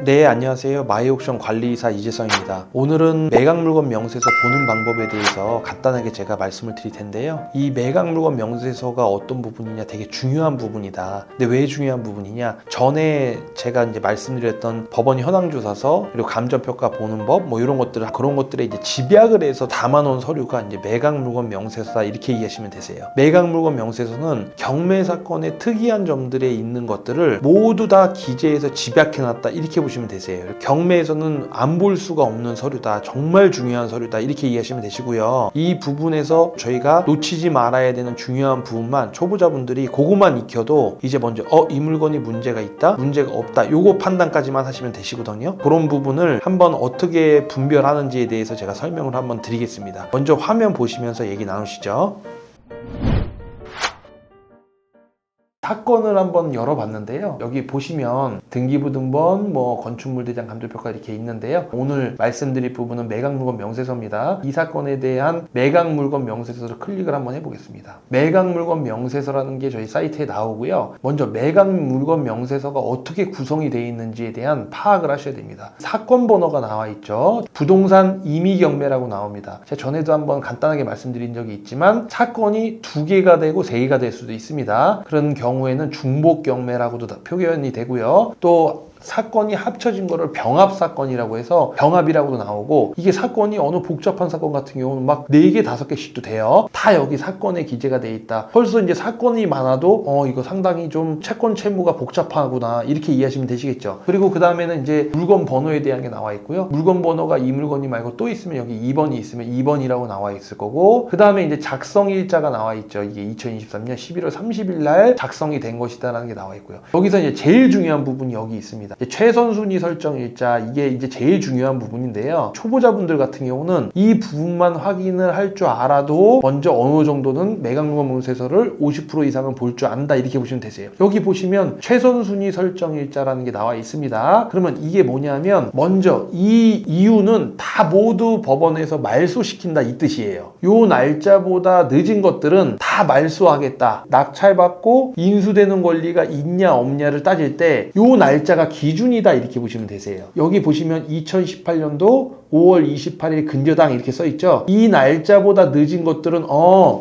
네, 안녕하세요. 마이옥션 관리사 이재성입니다. 오늘은 매각물건 명세서 보는 방법에 대해서 간단하게 제가 말씀을 드릴 텐데요. 이 매각물건 명세서가 어떤 부분이냐 되게 중요한 부분이다. 근데 왜 중요한 부분이냐? 전에 제가 이제 말씀드렸던 법원 현황조사서 그리고 감정평가 보는 법 뭐 이런 것들 그런 것들에 이제 집약을 해서 담아놓은 서류가 이제 매각물건 명세서다 이렇게 이해하시면 되세요. 매각물건 명세서는 경매 사건의 특이한 점들에 있는 것들을 모두 다 기재해서 집약해놨다 이렇게 보시면 되세요. 경매에서는 안 볼 수가 없는 서류다. 정말 중요한 서류다. 이렇게 이해하시면 되시고요. 이 부분에서 저희가 놓치지 말아야 되는 중요한 부분만 초보자분들이 그것만 익혀도 이제 먼저 이 물건이 문제가 있다? 문제가 없다. 요거 판단까지만 하시면 되시거든요. 그런 부분을 한번 어떻게 분별하는지에 대해서 제가 설명을 한번 드리겠습니다. 먼저 화면 보시면서 얘기 나누시죠. 사건을 한번 열어봤는데요. 여기 보시면 등기부등본, 건축물대장 감정평가 이렇게 있는데요. 오늘 말씀드릴 부분은 매각물건 명세서입니다. 이 사건에 대한 매각물건 명세서를 클릭을 한번 해보겠습니다. 매각물건 명세서라는 게 저희 사이트에 나오고요. 먼저 매각물건 명세서가 어떻게 구성이 되어 있는지에 대한 파악을 하셔야 됩니다. 사건 번호가 나와 있죠. 부동산 임의경매라고 나옵니다. 제가 전에도 한번 간단하게 말씀드린 적이 있지만 사건이 2개가 되고 3개가 될 수도 있습니다. 그런 경우에는 중복경매라고도 표현이 되고요. 또 사건이 합쳐진 거를 병합사건이라고 해서 병합이라고도 나오고, 이게 사건이 어느 복잡한 사건 같은 경우는 막 4개, 5개씩도 돼요. 다 여기 사건에 기재가 돼 있다. 벌써 이제 사건이 많아도 이거 상당히 좀 채권 채무가 복잡하구나 이렇게 이해하시면 되시겠죠. 그리고 그 다음에는 이제 물건 번호에 대한 게 나와 있고요. 물건 번호가 이 물건이 말고 또 있으면 여기 2번이 있으면 2번이라고 나와 있을 거고, 그 다음에 이제 작성일자가 나와 있죠. 이게 2023년 11월 30일 날 작성이 된 것이다라는 게 나와 있고요. 여기서 이제 제일 중요한 부분이 여기 있습니다. 최선순위 설정 일자, 이게 이제 제일 중요한 부분인데요. 초보자분들 같은 경우는 이 부분만 확인을 할 줄 알아도 먼저 어느 정도는 매각물건 명세서를 50% 이상은 볼 줄 안다 이렇게 보시면 되세요. 여기 보시면 최선순위 설정 일자라는 게 나와 있습니다. 그러면 이게 뭐냐면 먼저 이 이유는 다 모두 법원에서 말소시킨다 이 뜻이에요. 요 날짜보다 늦은 것들은 다 말소하겠다. 낙찰받고 인수되는 권리가 있냐 없냐를 따질 때 요 날짜가 기준이다 이렇게 보시면 되세요. 여기 보시면 2018년도 5월 28일 근저당 이렇게 써있죠. 이 날짜보다 늦은 것들은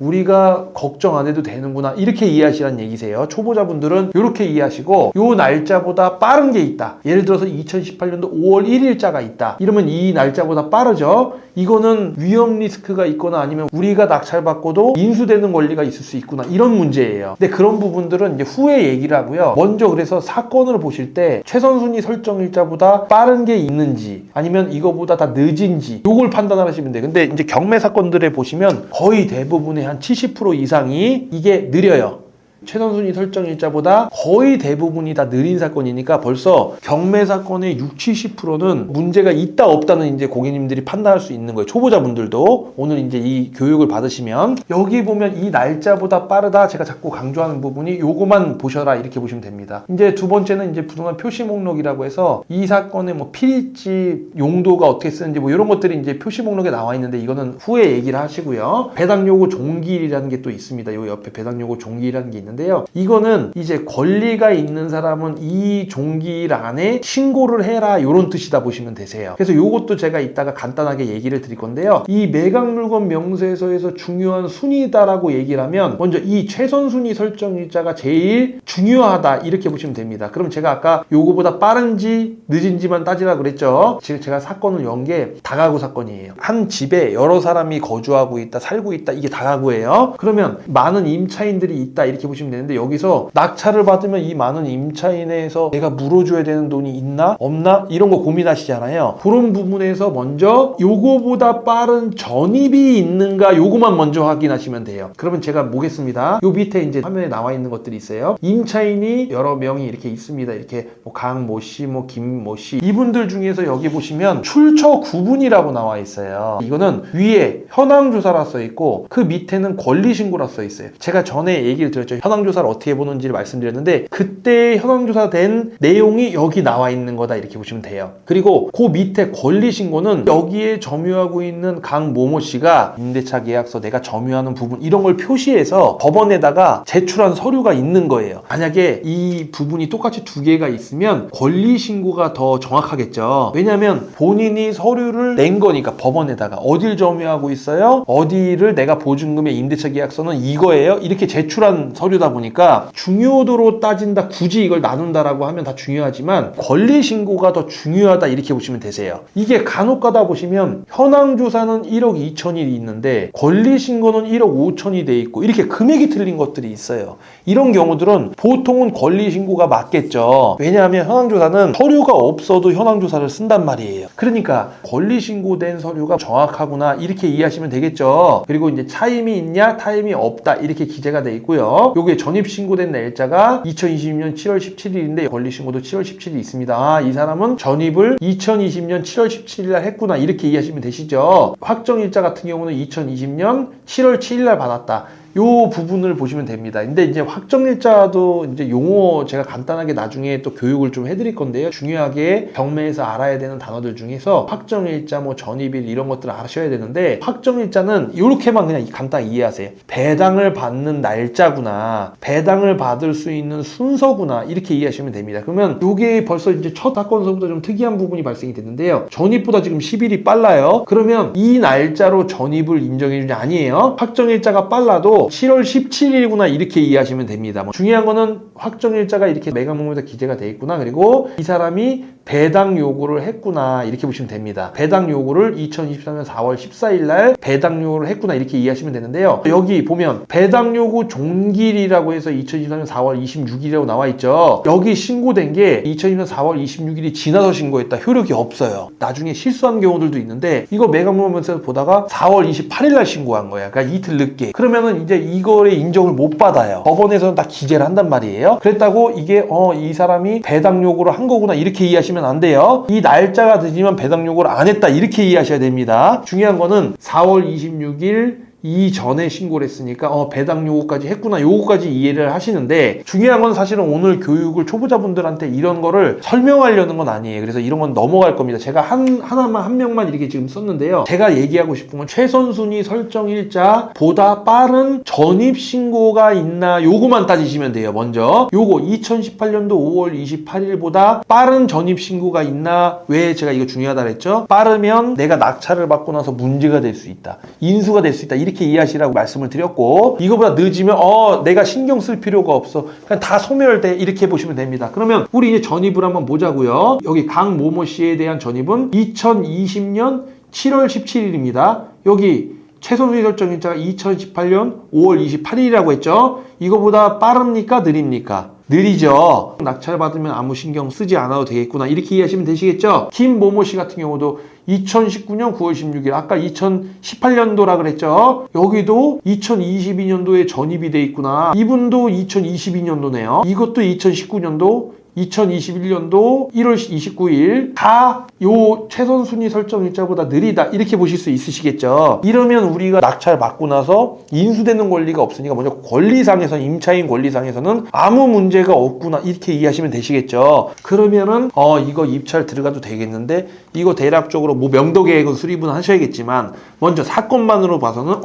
우리가 걱정 안 해도 되는구나 이렇게 이해하시라는 얘기세요. 초보자분들은 이렇게 이해하시고, 요 날짜보다 빠른 게 있다. 예를 들어서 2018년도 5월 1일자가 있다. 이러면 이 날짜보다 빠르죠. 이거는 위험 리스크가 있거나 아니면 우리가 낙찰받고도 인수되는 권리가 있을 수 있구나 이런 문제예요. 근데 그런 부분들은 이제 후에 얘기를 하고요. 먼저 그래서 사건을 보실 때 최선순위 설정 일자보다 빠른 게 있는지 아니면 이거보다 다 늦은지 요걸 판단하시면 돼요. 근데 이제 경매 사건들에 보시면 거의 대부분의 한 70% 이상이 이게 느려요. 최선순위 설정 일자보다 거의 대부분이 다 느린 사건이니까 벌써 경매 사건의 60-70%는 문제가 있다 없다는 이제 고객님들이 판단할 수 있는 거예요. 초보자분들도 오늘 이제 이 교육을 받으시면 여기 보면 이 날짜보다 빠르다 제가 자꾸 강조하는 부분이 요거만 보셔라 이렇게 보시면 됩니다. 이제 두 번째는 이제 부동산 표시 목록이라고 해서 이 사건의 필지 용도가 어떻게 쓰는지 이런 것들이 이제 표시 목록에 나와 있는데 이거는 후에 얘기를 하시고요. 배당 요구 종기일이라는 게 또 있습니다. 요 옆에 배당 요구 종기일이라는 게 있는데요. 이거는 이제 권리가 있는 사람은 이 종기일 안에 신고를 해라 이런 뜻이다 보시면 되세요. 그래서 요것도 제가 이따가 간단하게 얘기를 드릴 건데요. 이 매각물건 명세서에서 중요한 순위다라고 얘기를 하면 먼저 이 최선순위 설정 일자가 제일 중요하다 이렇게 보시면 됩니다. 그럼 제가 아까 요거보다 빠른지 늦은지만 따지라 그랬죠. 지금 제가 사건을 연 게 다가구 사건이에요. 한 집에 여러 사람이 거주하고 있다, 살고 있다, 이게 다가구예요. 그러면 많은 임차인들이 있다 이렇게 보시면 되는데, 여기서 낙찰을 받으면 이 많은 임차인에서 내가 물어줘야 되는 돈이 있나 없나 이런 거 고민하시잖아요. 그런 부분에서 먼저 요거보다 빠른 전입이 있는가 요거만 먼저 확인하시면 돼요. 그러면 제가 보겠습니다. 요 밑에 이제 화면에 나와 있는 것들이 있어요. 임차인이 여러 명이 이렇게 있습니다. 이렇게 강모 씨, 김모 씨, 이분들 중에서 여기 보시면 출처 구분이라고 나와 있어요. 이거는 위에 현황조사라 써 있고 그 밑에는 권리신고라 써 있어요. 제가 전에 얘기를 드렸죠. 현황조사를 어떻게 보는지를 말씀드렸는데 그때 현황조사된 내용이 여기 나와 있는 거다 이렇게 보시면 돼요. 그리고 그 밑에 권리신고는 여기에 점유하고 있는 강모모 씨가 임대차 계약서 내가 점유하는 부분 이런 걸 표시해서 법원에다가 제출한 서류가 있는 거예요. 만약에 이 부분이 똑같이 두 개가 있으면 권리신고가 더 정확하겠죠. 왜냐하면 본인이 서류를 낸 거니까 법원에다가 어딜 점유하고 있어요? 어디를 내가 보증금의 임대차 계약서는 이거예요? 이렇게 제출한 서류다 보니까 중요도로 따진다 굳이 이걸 나눈다라고 하면 다 중요하지만 권리신고가 더 중요하다 이렇게 보시면 되세요. 이게 간혹 가다 보시면 현황조사는 1억 2천이 있는데 권리신고는 1억 5천이 돼 있고 이렇게 금액이 틀린 것들이 있어요. 이런 경우들은 보통은 권리신고가 맞겠죠. 왜냐하면 현황조사는 서류가 없어도 현황조사를 쓴단 말이에요. 그러니까 권리신고된 서류가 정확하구나 이렇게 이해하시면 되겠죠. 그리고 이제 차임이 있냐 타임이 없다 이렇게 기재가 돼 있고요. 요게 전입신고된 날짜가 2020년 7월 17일인데 권리신고도 7월 17일이 있습니다. 아, 이 사람은 전입을 2020년 7월 17일 날 했구나 이렇게 이해하시면 되시죠. 확정일자 같은 경우는 2020년 7월 7일 날 받았다. 요 부분을 보시면 됩니다. 근데 이제 확정일자도 이제 용어 제가 간단하게 나중에 또 교육을 좀 해드릴 건데요. 중요하게 경매에서 알아야 되는 단어들 중에서 확정일자, 뭐 전입일 이런 것들을 아셔야 되는데 확정일자는 이렇게만 그냥 간단히 이해하세요. 배당을 받는 날짜구나, 배당을 받을 수 있는 순서구나 이렇게 이해하시면 됩니다. 그러면 이게 벌써 이제 첫 사건서부터 좀 특이한 부분이 발생이 됐는데요. 전입보다 지금 10일이 빨라요. 그러면 이 날짜로 전입을 인정해 주냐 아니에요. 확정일자가 빨라도 7월 17일이구나 이렇게 이해하시면 됩니다. 중요한 거는 확정일자가 이렇게 매각목록에다 기재가 돼 있구나. 그리고 이 사람이 배당 요구를 했구나 이렇게 보시면 됩니다. 배당 요구를 2023년 4월 14일 날 배당 요구를 했구나 이렇게 이해하시면 되는데요. 여기 보면 배당 요구 종길이라고 해서 2023년 4월 26일이라고 나와 있죠. 여기 신고된 게 2023년 4월 26일이 지나서 신고했다. 효력이 없어요. 나중에 실수한 경우들도 있는데 이거 매각목록에서 보다가 4월 28일 날 신고한 거야. 그러니까 이틀 늦게. 그러면은 이제 이거의 인정을 못 받아요. 법원에서는 다 기재를 한단 말이에요. 그랬다고 이게 이 사람이 배당 요구를 한 거구나 이렇게 이해하시면 안 돼요. 이 날짜가 늦으면 배당 요구를 안 했다 이렇게 이해하셔야 됩니다. 중요한 거는 4월 26일 이전에 신고를 했으니까 배당 요구까지 했구나 요거까지 이해를 하시는데 중요한 건 사실은 오늘 교육을 초보자분들한테 이런 거를 설명하려는 건 아니에요. 그래서 이런 건 넘어갈 겁니다. 제가 한 명만 이렇게 지금 썼는데요. 제가 얘기하고 싶은 건 최선순위 설정 일자보다 빠른 전입신고가 있나 요거만 따지시면 돼요. 먼저 요거 2018년도 5월 28일보다 빠른 전입신고가 있나 왜 제가 이거 중요하다 그랬죠? 빠르면 내가 낙찰을 받고 나서 문제가 될 수 있다. 인수가 될 수 있다. 이렇게 이해하시라고 말씀을 드렸고 이거보다 늦으면 내가 신경 쓸 필요가 없어. 그냥 다 소멸돼. 이렇게 보시면 됩니다. 그러면 우리 이제 전입을 한번 보자고요. 여기 강모모 씨에 대한 전입은 2020년 7월 17일입니다. 여기 최선순위 설정 일자가 2018년 5월 28일이라고 했죠. 이거보다 빠릅니까? 느립니까? 느리죠. 낙찰 받으면 아무 신경 쓰지 않아도 되겠구나 이렇게 이해하시면 되시겠죠. 김모모 씨 같은 경우도 2019년 9월 16일 아까 2018년도라 그랬죠. 여기도 2022년도에 전입이 돼 있구나. 이분도 2022년도네요. 이것도 2019년도 2021년도 1월 29일 다 요 최선 순위 설정 일자보다 느리다 이렇게 보실 수 있으시겠죠. 이러면 우리가 낙찰 받고 나서 인수되는 권리가 없으니까 먼저 권리상에서 임차인 권리상에서는 아무 문제가 없구나 이렇게 이해하시면 되시겠죠. 그러면은 이거 입찰 들어가도 되겠는데 이거 대략적으로 뭐 명도계획은 수립은 하셔야겠지만 먼저 사건만으로 봐서는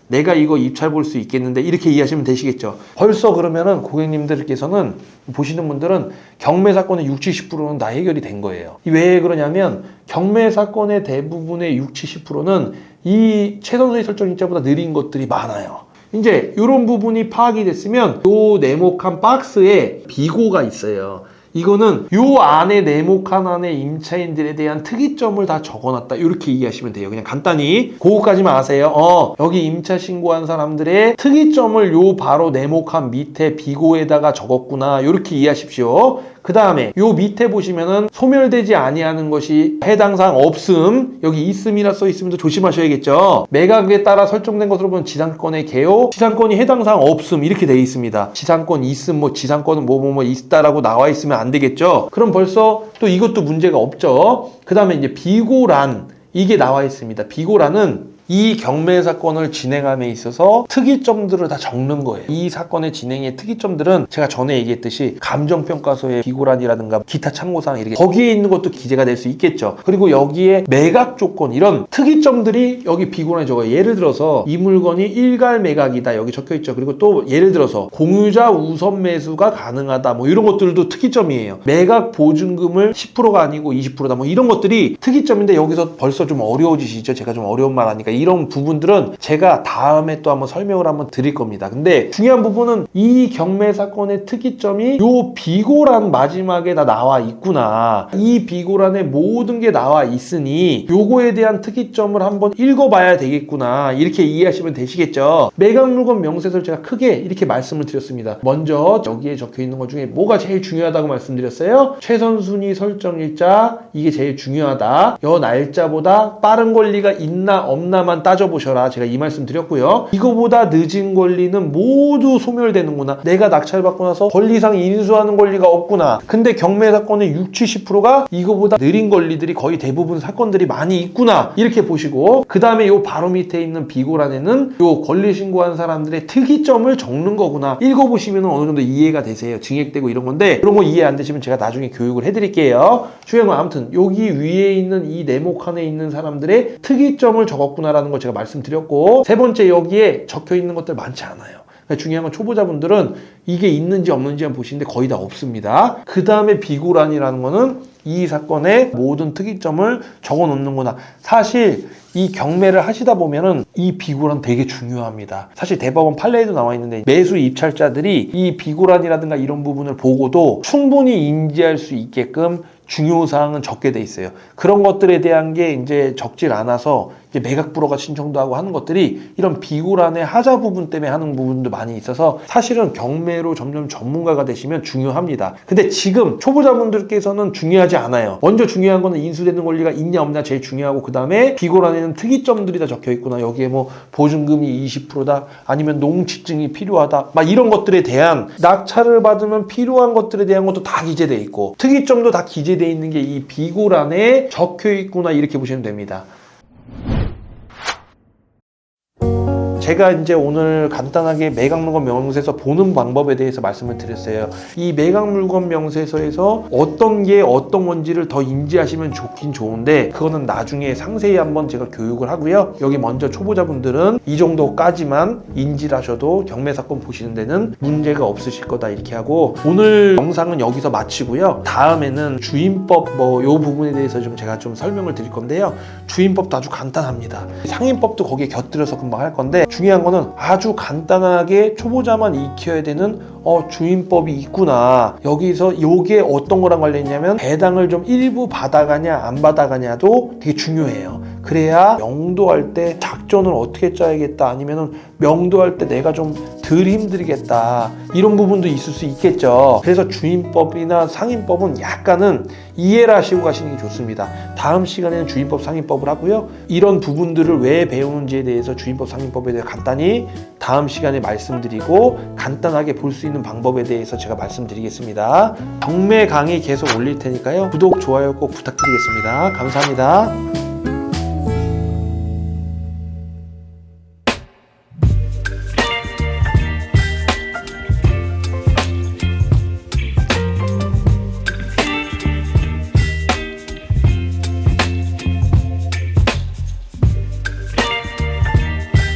내가 이거 입찰 볼 수 있겠는데 이렇게 이해하시면 되시겠죠. 벌써 그러면은 고객님들께서는 보시는 분들은 경매 사건의 60, 70%는 다 해결이 된 거예요. 왜 그러냐면 경매 사건의 대부분의 60, 70%는 이 최선순위 설정 일자보다 느린 것들이 많아요. 이제 이런 부분이 파악이 됐으면 요 네모칸 박스에 비고가 있어요. 이거는 요 안에 네모칸 안에 임차인들에 대한 특이점을 다 적어놨다 이렇게 이해하시면 돼요. 그냥 간단히 그거까지만 아세요. 여기 임차 신고한 사람들의 특이점을 요 바로 네모칸 밑에 비고에다가 적었구나 이렇게 이해하십시오. 그 다음에 요 밑에 보시면은 소멸되지 아니하는 것이 해당사항 없음 여기 있음이라 써있으면 조심하셔야겠죠. 매각에 따라 설정된 것으로 보면 지상권의 개요 지상권이 해당사항 없음 이렇게 돼 있습니다. 지상권 있음 뭐 지상권은 뭐 있다라고 나와 있으면 안 되겠죠. 그럼 벌써 또 이것도 문제가 없죠. 그 다음에 이제 비고란 이게 나와 있습니다. 비고란은 이 경매 사건을 진행함에 있어서 특이점들을 다 적는 거예요. 이 사건의 진행의 특이점들은 제가 전에 얘기했듯이 감정평가서의 비고란이라든가 기타 참고사항 이렇게 거기에 있는 것도 기재가 될 수 있겠죠. 그리고 여기에 매각 조건 이런 특이점들이 여기 비고란에 적어요. 예를 들어서 이 물건이 일괄 매각이다 여기 적혀 있죠. 그리고 또 예를 들어서 공유자 우선 매수가 가능하다 뭐 이런 것들도 특이점이에요. 매각 보증금을 10%가 아니고 20%다 뭐 이런 것들이 특이점인데 여기서 벌써 좀 어려워지시죠. 제가 좀 어려운 말 하니까 이런 부분들은 제가 다음에 또 한번 설명을 한번 드릴 겁니다. 근데 중요한 부분은 이 경매 사건의 특이점이 요 비고란 마지막에 다 나와 있구나. 이 비고란에 모든 게 나와 있으니 요거에 대한 특이점을 한번 읽어봐야 되겠구나. 이렇게 이해하시면 되시겠죠. 매각 물건 명세서를 제가 크게 이렇게 말씀을 드렸습니다. 먼저 여기에 적혀 있는 것 중에 뭐가 제일 중요하다고 말씀드렸어요? 최선순위 설정일자 이게 제일 중요하다. 요 날짜보다 빠른 권리가 있나 없나만 따져보셔라. 제가 이 말씀 드렸고요. 이거보다 늦은 권리는 모두 소멸되는구나. 내가 낙찰받고 나서 권리상 인수하는 권리가 없구나. 근데 경매 사건의 60, 70%가 이거보다 느린 권리들이 거의 대부분 사건들이 많이 있구나. 이렇게 보시고 그 다음에 요 바로 밑에 있는 비고란에는 요 권리 신고한 사람들의 특이점을 적는 거구나. 읽어보시면 어느 정도 이해가 되세요. 증액되고 이런 건데 그런 거 이해 안 되시면 제가 나중에 교육을 해드릴게요. 중요한 건 아무튼 여기 위에 있는 이 네모 칸에 있는 사람들의 특이점을 적었구나라는 걸 제가 말씀드렸고 세 번째 여기에 적혀 있는 것들 많지 않아요. 중요한 건 초보자분들은 이게 있는지 없는지 한번 보시는데 거의 다 없습니다. 그 다음에 비고란이라는 거는 이 사건의 모든 특이점을 적어 놓는구나. 사실 이 경매를 하시다 보면은 이 비고란 되게 중요합니다. 사실 대법원 판례에도 나와 있는데 매수 입찰자들이 이 비고란이라든가 이런 부분을 보고도 충분히 인지할 수 있게끔 중요사항은 적게 돼 있어요. 그런 것들에 대한 게 이제 적질 않아서 이제 매각 불허가 신청도 하고 하는 것들이 이런 비고란의 하자 부분 때문에 하는 부분도 많이 있어서 사실은 경매로 점점 전문가가 되시면 중요합니다. 근데 지금 초보자분들께서는 중요하지 않아요. 먼저 중요한 거는 인수되는 권리가 있냐 없냐 제일 중요하고 그 다음에 비고란에는 특이점들이 다 적혀 있구나. 여기에 뭐 보증금이 20%다 아니면 농취증이 필요하다 막 이런 것들에 대한 낙찰을 받으면 필요한 것들에 대한 것도 다 기재돼 있고 특이점도 다 기재돼 있는 게 이 비고란에 적혀 있구나 이렇게 보시면 됩니다. 제가 이제 오늘 간단하게 매각물건 명세서 보는 방법에 대해서 말씀을 드렸어요. 이 매각물건 명세서에서 어떤 게 어떤 건지를 더 인지하시면 좋긴 좋은데 그거는 나중에 상세히 한번 제가 교육을 하고요. 여기 먼저 초보자분들은 이 정도까지만 인지를 하셔도 경매사건 보시는 데는 문제가 없으실 거다 이렇게 하고 오늘 영상은 여기서 마치고요. 다음에는 주임법 뭐 요 부분에 대해서 좀 제가 좀 설명을 드릴 건데요. 주임법도 아주 간단합니다. 상임법도 거기에 곁들여서 금방 할 건데 중요한 거는 아주 간단하게 초보자만 익혀야 되는 주임법이 있구나. 여기서 요게 어떤 거랑 관련이냐면 배당을 좀 일부 받아가냐 안 받아가냐도 되게 중요해요. 그래야 명도할 때 작전을 어떻게 짜야겠다 아니면은 명도할 때 내가 좀 덜 힘들겠다 이런 부분도 있을 수 있겠죠. 그래서 주임법이나 상임법은 약간은 이해를 하시고 가시는 게 좋습니다. 다음 시간에는 주임법 상임법을 하고요. 이런 부분들을 왜 배우는지에 대해서 주임법 상임법에 대해 간단히 다음 시간에 말씀드리고 간단하게 볼 수 있는 방법에 대해서 제가 말씀드리겠습니다. 경매 강의 계속 올릴 테니까요. 구독, 좋아요 꼭 부탁드리겠습니다. 감사합니다.